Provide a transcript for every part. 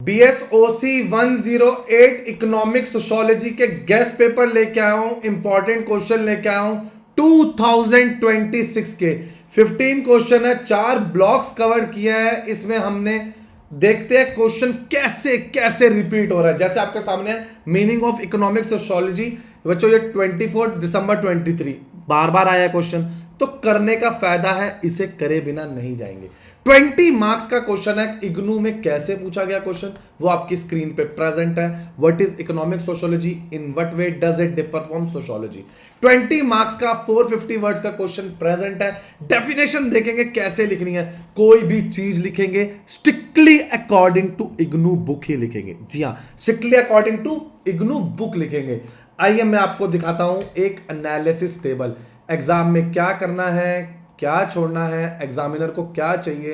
BSOC 108 economic sociology के guest paper लेके आया हूं, इंपॉर्टेंट क्वेश्चन लेके आया हूं 2026 के 15 क्वेश्चन है, 4 ब्लॉक्स कवर किए हैं। इसमें हमने देखते हैं क्वेश्चन कैसे कैसे रिपीट हो रहा है। जैसे आपके सामने है मीनिंग ऑफ इकोनॉमिक सोशियोलॉजी, बच्चों ये 24 दिसंबर 23 बार बार आया क्वेश्चन, तो करने का फायदा है, इसे करे बिना नहीं जाएंगे। 20 मार्क्स का क्वेश्चन है, इग्नू में कैसे पूछा गया क्वेश्चन वो आपकी स्क्रीन पे प्रेजेंट है। What is economic sociology, in what way does it differ from sociology. 20 marks का 450 वर्ड्स का क्वेश्चन प्रेजेंट है। डेफिनेशन देखेंगे कैसे लिखनी है, कोई भी चीज लिखेंगे strictly according to IGNOU book ही लिखेंगे। जी हाँ, strictly according to IGNOU book लिखेंगे। आइए मैं आपको दिखाता हूं एक एनालिसिस टेबल, एग्जाम में क्या करना है, क्या छोड़ना है, एग्जामिनर को क्या चाहिए।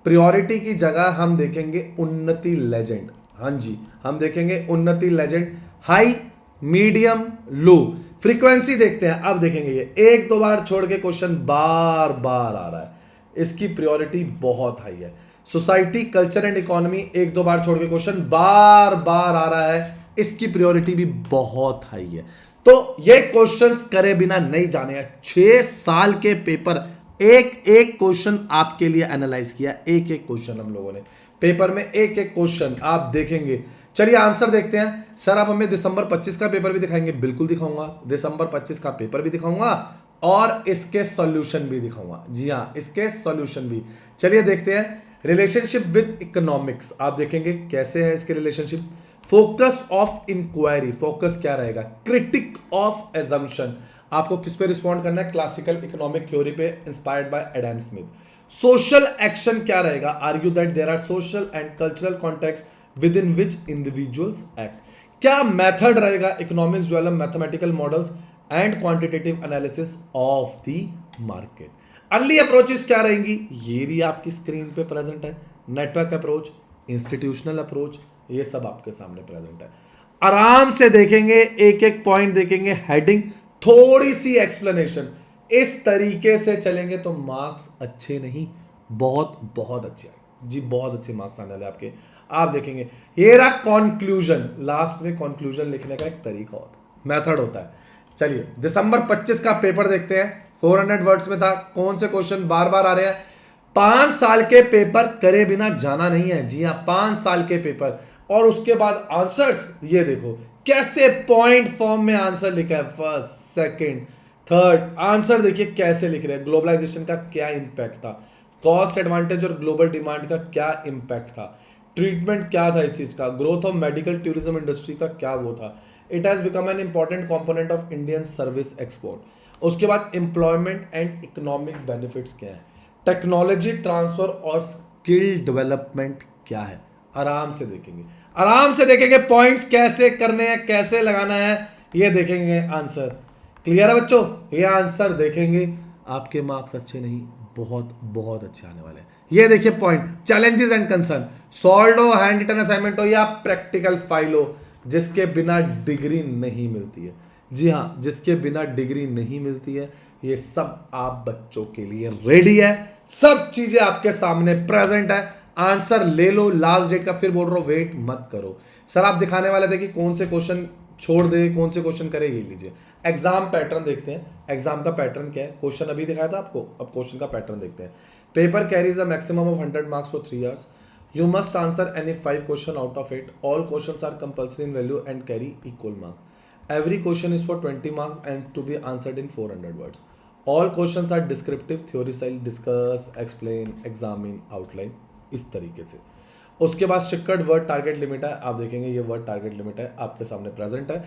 प्रायोरिटी की जगह हम देखेंगे उन्नति लेजेंड। हाँ जी, हम देखेंगे उन्नति legend, high medium low. Frequency देखते हैं, अब देखेंगे ये एक दो बार छोड़ के क्वेश्चन बार बार आ रहा है, इसकी प्रायोरिटी बहुत हाई है। सोसाइटी कल्चर एंड इकोनॉमी एक दो बार छोड़ के क्वेश्चन बार बार आ रहा है, इसकी प्रायोरिटी भी बहुत हाई है। तो ये क्वेश्चंस करे बिना नहीं जाने हैं। 6 साल के पेपर, एक एक क्वेश्चन आपके लिए एनालाइज किया, एक एक क्वेश्चन हम लोगों ने पेपर में, एक एक क्वेश्चन आप देखेंगे। चलिए आंसर देखते हैं। सर आप हमें दिसंबर 25 का पेपर भी दिखाएंगे? बिल्कुल दिखाऊंगा, दिसंबर 25 का पेपर भी दिखाऊंगा और इसके सॉल्यूशन भी दिखाऊंगा। जी हाँ, इसके सॉल्यूशन भी। चलिए देखते हैं। रिलेशनशिप विद इकोनॉमिक्स आप देखेंगे कैसे है इसके relationship. Focus of inquiry, focus क्या रहेगा? क्रिटिक ऑफ एजम्पशन, आपको किस पे रिस्पॉन्ड करना है? क्लासिकल इकोनॉमिक थ्योरी पे inspired by Adam Smith. Social action क्या रहेगा? Argue that there are social and cultural context within which individuals act. क्या मेथड रहेगा? Economics develop mathematical models and quantitative analysis of the market. Early approaches क्या रहेंगी? ये भी आपकी screen पे प्रेजेंट है। नेटवर्क अप्रोच, इंस्टीट्यूशनल अप्रोच, ये सब आपके सामने प्रेजेंट है। आराम से देखेंगे, एक एक पॉइंट देखेंगे, हेडिंग, थोड़ी सी एक्सप्लेनेशन। इस तरीके से चलेंगे तो मार्क्स अच्छे नहीं, बहुत बहुत अच्छे आए जी, बहुत अच्छे मार्क्स आने वाले आपके। आप देखेंगे ये रहा कंक्लूजन, लास्ट में कंक्लूजन लिखने का एक तरीका होता है, मेथड होता है। चलिए दिसंबर 25 का पेपर देखते हैं। 400 वर्ड्स में था। कौन से क्वेश्चन बार बार आ रहे हैं? 5 साल के पेपर करे बिना जाना नहीं है। जी हाँ, 5 साल के पेपर और उसके बाद आंसर्स। ये देखो कैसे पॉइंट फॉर्म में आंसर लिखा है, फर्स्ट सेकंड थर्ड। आंसर देखिए कैसे लिख रहे हैं। ग्लोबलाइजेशन का क्या इंपैक्ट था, कॉस्ट एडवांटेज और ग्लोबल डिमांड का क्या इंपैक्ट था, ट्रीटमेंट क्या था इस चीज का, growth of medical tourism industry का क्या वो था। It has become an important component of Indian service export. उसके बाद एम्प्लॉयमेंट एंड इकोनॉमिक बेनिफिट्स क्या है, टेक्नोलॉजी ट्रांसफर और स्किल डेवलपमेंट क्या है। आराम से देखेंगे, आराम से देखेंगे पॉइंट्स कैसे करने हैं, कैसे लगाना है, ये देखेंगे आंसर। क्लियर है बच्चों? ये आंसर देखेंगे, आपके मार्क्स अच्छे नहीं, बहुत बहुत अच्छे आने वाले हैं। ये देखिए point, challenges and concern, solve हो, हैंड रिटन असाइनमेंट हो या प्रैक्टिकल फाइल हो, जिसके बिना डिग्री नहीं मिलती है। जी हाँ, जिसके बिना डिग्री नहीं मिलती है, ये सब आप बच्चों के लिए रेडी है। सब चीजें आपके सामने प्रेजेंट है। आंसर ले लो, लास्ट डेट का फिर बोल रहा हूं वेट मत करो। सर आप दिखाने वाले थे कि कौन से क्वेश्चन छोड़ दे, कौन से क्वेश्चन करे, ये लीजिए। एग्जाम पैटर्न देखते हैं। एग्जाम का पैटर्न क्या है? क्वेश्चन अभी दिखाया था आपको, अब क्वेश्चन का पैटर्न देखते हैं। Paper carries a maximum of 100 marks for 3 years. You must answer any 5 question out of it. All questions are compulsory in value and carry equal mark. Every question is for 20 marks and to be answered in 400 words. All questions are descriptive, theory style, discuss, explain, examine, outline, इस तरीके से। उसके बाद strict word target limit है। आप देखेंगे ये word target limit है आपके सामने प्रेजेंट है।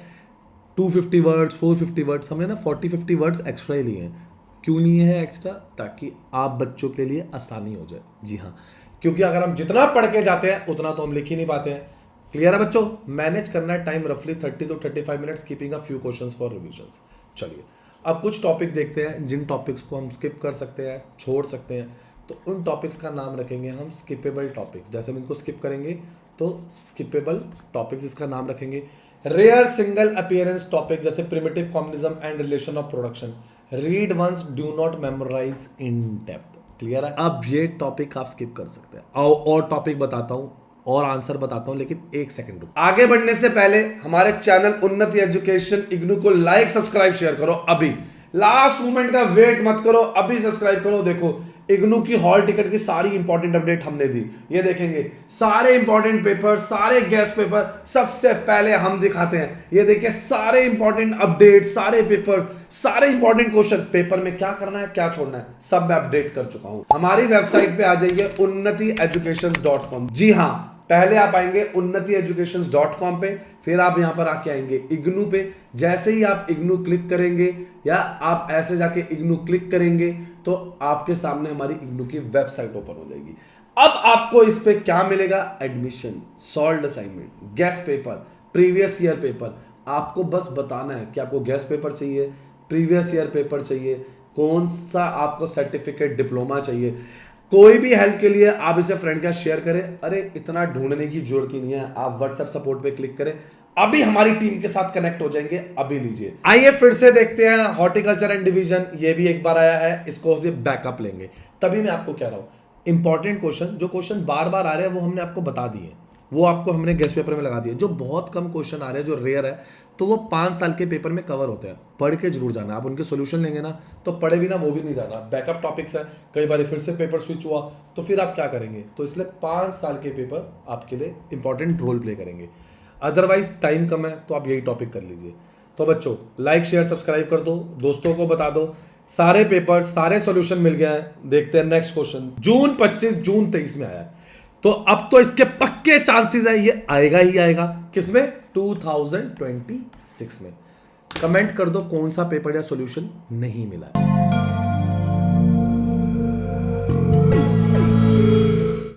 250 वर्ड्स, 450 वर्ड्स, हमने ना 40-50 वर्ड्स एक्स्ट्रा ही लिए हैं। क्यों नहीं है एक्स्ट्रा? ताकि आप बच्चों के लिए आसानी हो जाए। जी हाँ, क्योंकि अगर हम जितना पढ़ के जाते हैं उतना तो हम लिख ही नहीं पाते हैं। क्लियर है बच्चों? मैनेज करना है टाइम रफली 30 to 35 minutes, keeping a few questions for revisions. चलिए अब कुछ टॉपिक देखते हैं, जिन टॉपिक्स को हम स्किप कर सकते हैं, छोड़ सकते हैं। तो उन टॉपिक्स का नाम रखेंगे हम स्किपेबल टॉपिक्स। जैसे हम इनको स्किप करेंगे तो स्किपेबल टॉपिक्स इसका नाम रखेंगे। रेयर सिंगल अपीयरेंस टॉपिक जैसे primitive communism and relation of production, read once, do not memorise in depth. Clear है? अब ये टॉपिक आप स्किप कर सकते हैं। और टॉपिक बताता हूं और आंसर बताता हूं, लेकिन एक सेकंड रुको। आगे बढ़ने से पहले हमारे चैनल उन्नति एजुकेशन इग्नू को लाइक सब्सक्राइब शेयर करो अभी, लास्ट मोमेंट का वेट मत करो, अभी सब्सक्राइब करो। देखो इग्नू की हॉल टिकट की सारी इंपॉर्टेंट अपडेट हमने दी, ये देखेंगे सारे इंपॉर्टेंट पेपर, सारे गेस्ट पेपर सबसे पहले हम दिखाते हैं। ये देखिए सारे इंपॉर्टेंट अपडेट, सारे पेपर, सारे इंपॉर्टेंट क्वेश्चन, पेपर में क्या करना है क्या छोड़ना है सब मैं अपडेट कर चुका हूं। हमारी वेबसाइट पे आ जाइए unnatieducations.com। जी हां, पहले आप आएंगे unnatieducations.com पे, फिर आप यहां पर आके आएंगे इग्नू पे। जैसे ही आप इग्नू क्लिक करेंगे या आप ऐसे जाके इग्नू क्लिक करेंगे तो आपके सामने हमारी इग्नू की वेबसाइट ओपन हो जाएगी। अब आपको इस पे क्या मिलेगा? Admission, solved assignment, guest paper, previous year paper. आपको बस बताना है कि आपको गेस्ट पेपर चाहिए, प्रीवियस ईयर पेपर चाहिए, कौन सा आपको सर्टिफिकेट डिप्लोमा चाहिए। कोई भी हेल्प के लिए आप इसे फ्रेंड का शेयर करें। अरे इतना ढूंढने की जरूरत ही नहीं है, आप व्हाट्सएप सपोर्ट पे क्लिक करें, अभी हमारी टीम के साथ कनेक्ट हो जाएंगे, अभी लीजिए। आइए फिर से देखते हैं हॉर्टिकल्चर एंड डिवीजन, ये भी एक बार आया है, इसको से बैकअप लेंगे। तभी मैं आपको कह रहा हूं इंपॉर्टेंट क्वेश्चन, जो क्वेश्चन बार बार आ रहे हैं वो हमने आपको बता दिए, वो आपको हमने गेस्ट पेपर में लगा दिए। जो बहुत कम क्वेश्चन आ रहे हैं, जो रेयर है, तो वो 5 साल के पेपर में कवर होते हैं। पढ़ के जरूर जाना, आप उनके सॉल्यूशन लेंगे ना तो पढ़े भी ना वो भी नहीं जाना, बैकअप टॉपिक्स है। कई बार फिर से पेपर स्विच हुआ तो फिर आप क्या करेंगे? तो इसलिए 5 साल के पेपर आपके लिए इंपॉर्टेंट रोल प्ले करेंगे। अदरवाइज टाइम कम है तो आप यही टॉपिक कर लीजिए। तो बच्चों लाइक शेयर सब्सक्राइब कर दो, दोस्तों को बता दो, सारे पेपर सारे सॉल्यूशन मिल गए हैं। देखते हैं नेक्स्ट क्वेश्चन, जून 25 जून 23 में आया है, तो अब तो इसके पक्के चांसेस है ये आएगा ही आएगा। किसमें? 2026 में। कमेंट कर दो कौन सा पेपर या सॉल्यूशन नहीं मिला है।